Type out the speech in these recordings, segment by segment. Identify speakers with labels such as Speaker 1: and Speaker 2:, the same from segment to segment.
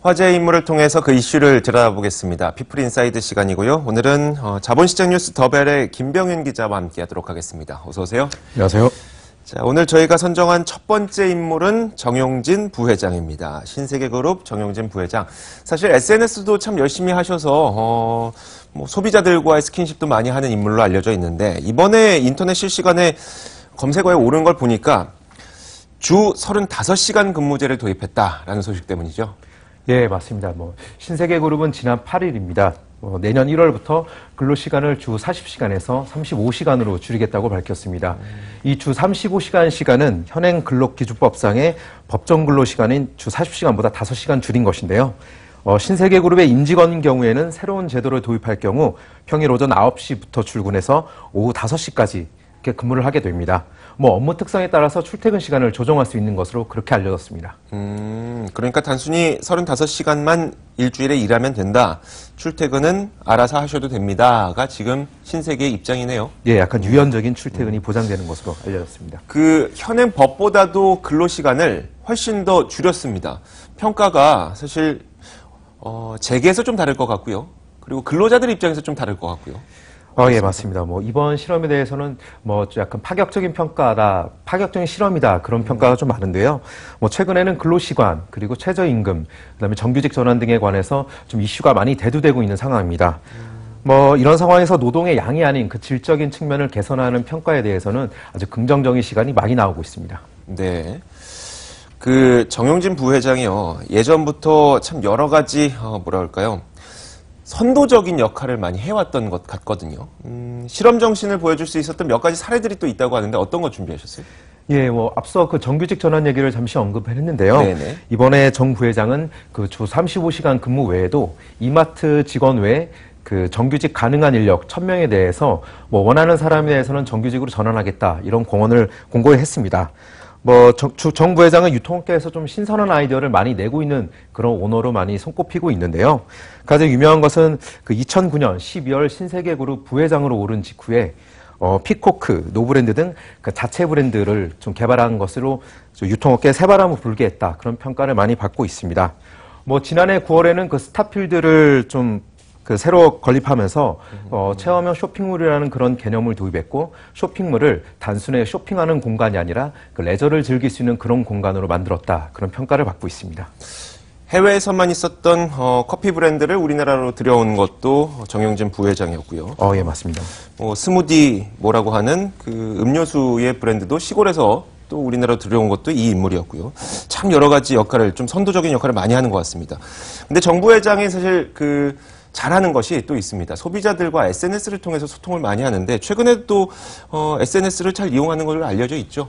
Speaker 1: 화제의 인물을 통해서 그 이슈를 들여다보겠습니다. 피플 인사이드 시간이고요. 오늘은 자본시장 뉴스 더벨의 김병윤 기자와 함께하도록 하겠습니다. 어서 오세요.
Speaker 2: 안녕하세요.
Speaker 1: 자, 오늘 저희가 선정한 첫 번째 인물은 정용진 부회장입니다. 신세계그룹 정용진 부회장. 사실 SNS도 참 열심히 하셔서 소비자들과의 스킨십도 많이 하는 인물로 알려져 있는데 이번에 인터넷 실시간에 검색어에 오른 걸 보니까 주 35시간 근무제를 도입했다라는 소식 때문이죠.
Speaker 2: 예, 맞습니다. 신세계그룹은 지난 8일입니다. 내년 1월부터 근로시간을 주 40시간에서 35시간으로 줄이겠다고 밝혔습니다. 이 주 35시간 시간은 현행 근로기준법상의 법정 근로시간인 주 40시간보다 5시간 줄인 것인데요. 신세계그룹의 임직원인 경우에는 새로운 제도를 도입할 경우 평일 오전 9시부터 출근해서 오후 5시까지 이렇게 근무를 하게 됩니다. 업무 특성에 따라서 출퇴근 시간을 조정할 수 있는 것으로 그렇게 알려졌습니다.
Speaker 1: 그러니까 단순히 35시간만 일주일에 일하면 된다. 출퇴근은 알아서 하셔도 됩니다가 지금 신세계의 입장이네요.
Speaker 2: 예, 약간 유연적인 출퇴근이 보장되는 것으로 알려졌습니다.
Speaker 1: 그 현행 법보다도 근로시간을 훨씬 더 줄였습니다. 평가가 사실 재계에서 좀 다를 것 같고요. 그리고 근로자들 입장에서 좀 다를 것 같고요.
Speaker 2: 예, 맞습니다. 이번 실험에 대해서는 약간 파격적인 평가다, 파격적인 실험이다, 그런 평가가 좀 많은데요. 최근에는 근로시간, 그리고 최저임금, 그다음에 정규직 전환 등에 관해서 좀 이슈가 많이 대두되고 있는 상황입니다. 이런 상황에서 노동의 양이 아닌 그 질적인 측면을 개선하는 평가에 대해서는 아주 긍정적인 시간이 많이 나오고 있습니다.
Speaker 1: 네. 그 정용진 부회장이요. 예전부터 참 여러 가지, 선도적인 역할을 많이 해왔던 것 같거든요. 실험 정신을 보여줄 수 있었던 몇 가지 사례들이 또 있다고 하는데 어떤 거 준비하셨어요?
Speaker 2: 예, 앞서 그 정규직 전환 얘기를 잠시 언급했는데요.
Speaker 1: 네네.
Speaker 2: 이번에 정 부회장은 그 주 35시간 근무 외에도 이마트 직원 외에 그 정규직 가능한 인력 1000명에 대해서 원하는 사람에 대해서는 정규직으로 전환하겠다, 이런 공언을 공고히 했습니다. 정 부회장은 유통업계에서 좀 신선한 아이디어를 많이 내고 있는 그런 오너로 많이 손꼽히고 있는데요. 가장 유명한 것은 그 2009년 12월 신세계그룹 부회장으로 오른 직후에 피코크, 노브랜드 등 그 자체 브랜드를 좀 개발한 것으로 유통업계에 새바람을 불게 했다, 그런 평가를 많이 받고 있습니다. 지난해 9월에는 그 스타필드를 좀 새로 건립하면서 체험형 쇼핑몰이라는 그런 개념을 도입했고, 쇼핑몰을 단순히 쇼핑하는 공간이 아니라 그 레저를 즐길 수 있는 그런 공간으로 만들었다, 그런 평가를 받고 있습니다.
Speaker 1: 해외에서만 있었던 커피 브랜드를 우리나라로 들여온 것도 정용진 부회장이었고요.
Speaker 2: 예, 맞습니다.
Speaker 1: 스무디 뭐라고 하는 그 음료수의 브랜드도 시골에서 또 우리나라로 들여온 것도 이 인물이었고요. 참 여러 가지 역할을, 좀 선도적인 역할을 많이 하는 것 같습니다. 근데 정 부회장이 사실 잘하는 것이 또 있습니다. 소비자들과 SNS를 통해서 소통을 많이 하는데 최근에 또 SNS를 잘 이용하는 걸로 알려져 있죠.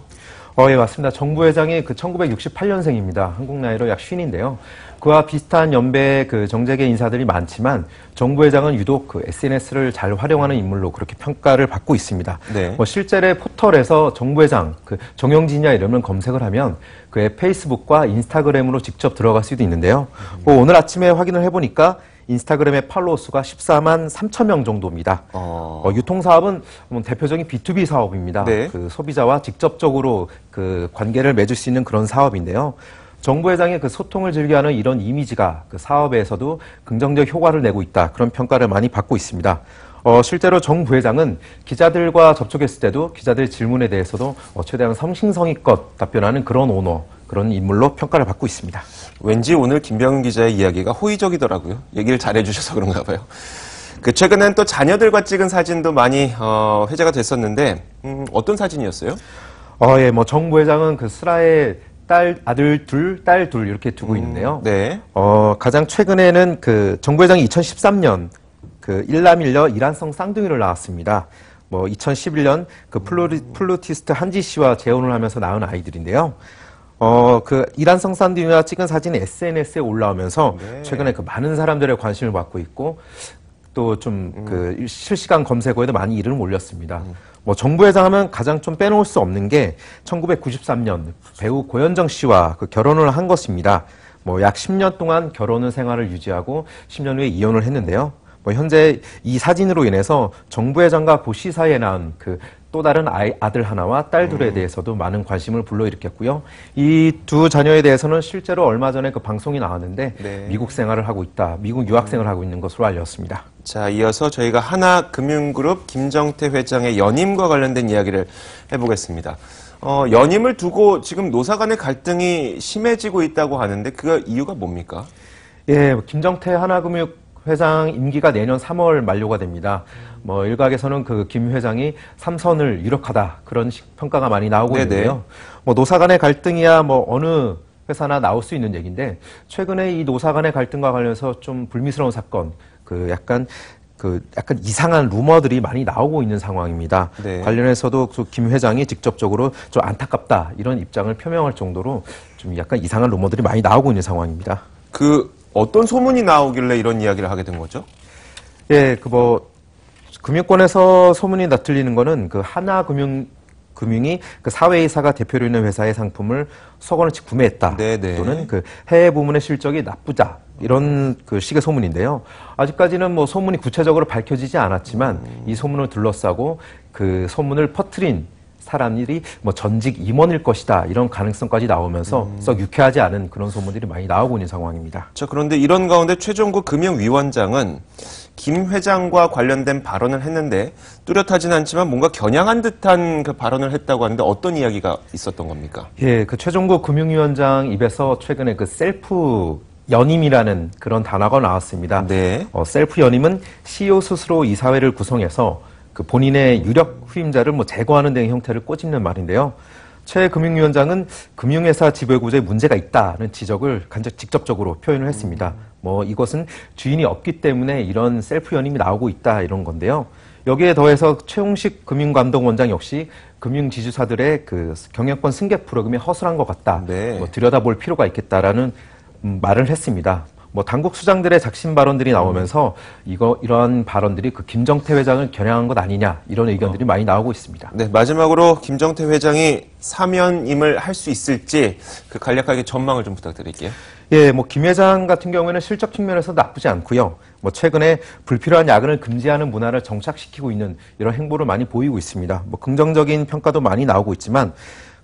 Speaker 2: 예, 맞습니다. 정 부회장이 1968년생입니다. 한국 나이로 약 50인데요. 그와 비슷한 연배의 그 정재계 인사들이 많지만 정 부회장은 유독 그 SNS를 잘 활용하는 인물로 그렇게 평가를 받고 있습니다.
Speaker 1: 네.
Speaker 2: 실제로 포털에서 정 부회장, 정용진이야 이름을 검색을 하면 그의 페이스북과 인스타그램으로 직접 들어갈 수도 있는데요. 오늘 아침에 확인을 해보니까 인스타그램의 팔로워 수가 14만 3천 명 정도입니다. 유통사업은 대표적인 B2B 사업입니다.
Speaker 1: 네.
Speaker 2: 그 소비자와 직접적으로 그 관계를 맺을 수 있는 그런 사업인데요. 정 부회장의 그 소통을 즐겨하는 이런 이미지가 그 사업에서도 긍정적 효과를 내고 있다, 그런 평가를 많이 받고 있습니다. 실제로 정 부회장은 기자들과 접촉했을 때도 기자들 질문에 대해서도 최대한 성심성의껏 답변하는 그런 오너, 그런 인물로 평가를 받고 있습니다.
Speaker 1: 왠지 오늘 김병윤 기자의 이야기가 호의적이더라고요. 얘기를 잘해주셔서 그런가 봐요. 최근엔 또 자녀들과 찍은 사진도 많이 회자가 됐었는데 어떤 사진이었어요?
Speaker 2: 예, 정 부회장은 그 슬하에 아들 둘, 딸 둘 이렇게 두고 있는데요.
Speaker 1: 네.
Speaker 2: 가장 최근에는 정 부회장이 2013년 일남일녀 이란성 쌍둥이를 낳았습니다. 2011년 플루티스트 한지 씨와 재혼을 하면서 낳은 아이들인데요. 이란성 쌍둥이와 찍은 사진이 SNS에 올라오면서
Speaker 1: 네.
Speaker 2: 최근에 많은 사람들의 관심을 받고 있고, 또 실시간 검색어에도 많이 이름을 올렸습니다. 정 부회장 하면 가장 좀 빼놓을 수 없는 게 1993년 배우 고현정 씨와 결혼을 한 것입니다. 약 10년 동안 결혼 생활을 유지하고 10년 후에 이혼을 했는데요. 뭐 현재 이 사진으로 인해서 정 부회장과 고 씨 사이에 낳은 그 또 다른 아들 하나와 딸 둘에 대해서도 많은 관심을 불러일으켰고요. 이 두 자녀에 대해서는 실제로 얼마 전에 그 방송이 나왔는데
Speaker 1: 네.
Speaker 2: 미국 생활을 하고 있다, 미국 유학 생활을 하고 있는 것으로 알렸습니다.
Speaker 1: 자, 이어서 저희가 하나금융그룹 김정태 회장의 연임과 관련된 이야기를 해보겠습니다. 연임을 두고 지금 노사 간의 갈등이 심해지고 있다고 하는데 그 이유가 뭡니까?
Speaker 2: 예, 김정태 하나금융 회장 임기가 내년 3월 만료가 됩니다. 뭐 일각에서는 그 김 회장이 삼선을 유력하다 그런 평가가 많이 나오고
Speaker 1: 네네.
Speaker 2: 있는데요. 뭐 노사 간의 갈등이야 뭐 어느 회사나 나올 수 있는 얘기인데 최근에 이 노사 간의 갈등과 관련해서 좀 불미스러운 사건, 약간 이상한 루머들이 많이 나오고 있는 상황입니다.
Speaker 1: 네.
Speaker 2: 관련해서도 김 회장이 직접적으로 좀 안타깝다 이런 입장을 표명할 정도로 좀 약간 이상한 루머들이 많이 나오고 있는 상황입니다.
Speaker 1: 어떤 소문이 나오길래 이런 이야기를 하게 된 거죠?
Speaker 2: 예, 금융권에서 소문이 나틀리는 거는 그 하나금융이 그 사회이사가 대표로 있는 회사의 상품을 수억 원어치 구매했다.
Speaker 1: 네네.
Speaker 2: 또는 그 해외 부문의 실적이 나쁘다. 이런 그 식의 소문인데요. 아직까지는 뭐 소문이 구체적으로 밝혀지지 않았지만 이 소문을 둘러싸고 그 소문을 퍼뜨린 사람들이 뭐 전직 임원일 것이다. 이런 가능성까지 나오면서 썩 유쾌하지 않은 그런 소문들이 많이 나오고 있는 상황입니다.
Speaker 1: 자, 그런데 이런 가운데 최종국 금융위원장은 김 회장과 관련된 발언을 했는데 뚜렷하진 않지만 뭔가 겨냥한 듯한 그 발언을 했다고 하는데 어떤 이야기가 있었던 겁니까?
Speaker 2: 예, 그 최종국 금융위원장 입에서 최근에 그 셀프 연임이라는 그런 단어가 나왔습니다.
Speaker 1: 네.
Speaker 2: 셀프 연임은 CEO 스스로 이사회를 구성해서 그 본인의 유력 후임자를 뭐 제거하는 등의 형태를 꼬집는 말인데요. 최 금융위원장은 금융회사 지배구조에 문제가 있다는 지적을 직접적으로 표현을 했습니다. 뭐 이것은 주인이 없기 때문에 이런 셀프 연임이 나오고 있다 이런 건데요. 여기에 더해서 최용식 금융감독원장 역시 금융지주사들의 그 경영권 승객 프로그램이 허술한 것 같다.
Speaker 1: 네.
Speaker 2: 뭐 들여다볼 필요가 있겠다라는 말을 했습니다. 뭐 당국 수장들의 작심 발언들이 나오면서 이러한 발언들이 그 김정태 회장을 겨냥한 것 아니냐 이런 의견들이 많이 나오고 있습니다.
Speaker 1: 네, 마지막으로 김정태 회장이 사면임을 할 수 있을지 그 간략하게 전망을 좀 부탁드릴게요.
Speaker 2: 예, 뭐 김 회장 같은 경우에는 실적 측면에서 나쁘지 않고요. 뭐 최근에 불필요한 야근을 금지하는 문화를 정착시키고 있는 이런 행보를 많이 보이고 있습니다. 뭐 긍정적인 평가도 많이 나오고 있지만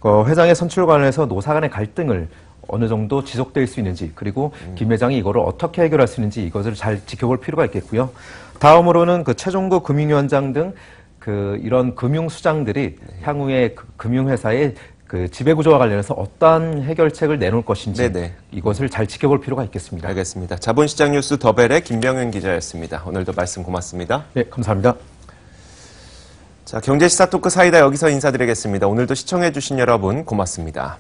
Speaker 2: 회장의 선출 관련해서 노사 간의 갈등을 어느 정도 지속될 수 있는지 그리고 김 회장이 이거를 어떻게 해결할 수 있는지 이것을 잘 지켜볼 필요가 있겠고요. 다음으로는 그 최종국 금융위원장 등 그 이런 금융수장들이 향후에 그 금융회사의 그 지배구조와 관련해서 어떠한 해결책을 내놓을 것인지
Speaker 1: 네네.
Speaker 2: 이것을 잘 지켜볼 필요가 있겠습니다.
Speaker 1: 알겠습니다. 자본시장 뉴스 더벨의 김병현 기자였습니다. 오늘도 말씀 고맙습니다.
Speaker 2: 네, 감사합니다.
Speaker 1: 자, 경제시사 토크 사이다 여기서 인사드리겠습니다. 오늘도 시청해주신 여러분 고맙습니다.